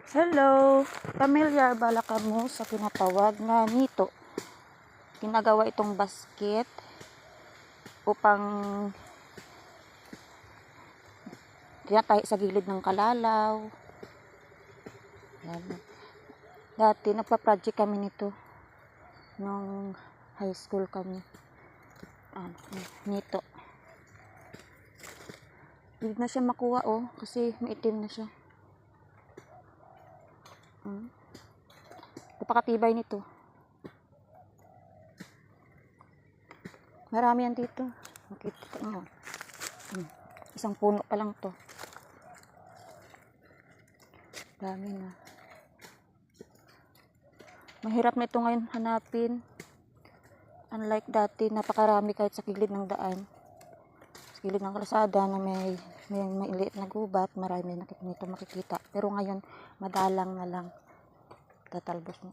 Hello! Familiar bala kamo sa tinatawag na nito. Ginagawa itong basket upang tinatahi sa gilid ng kalalaw. Yan. Dati nagpa-project kami nito nung high school kami. Nito. Hindi na siya makuha kasi maitim na siya. Napakatibay nito. Marami yan dito. Makikita nyo. Isang puno pa lang to. Dami na. Mahirap na ito ngayon hanapin. Unlike dati, napakarami kahit sa gilid ng daan. Sa gilid ng kalsada na may maliit na gubat, marami nito makikita. Pero ngayon, madalang na lang. Tatalbos mo.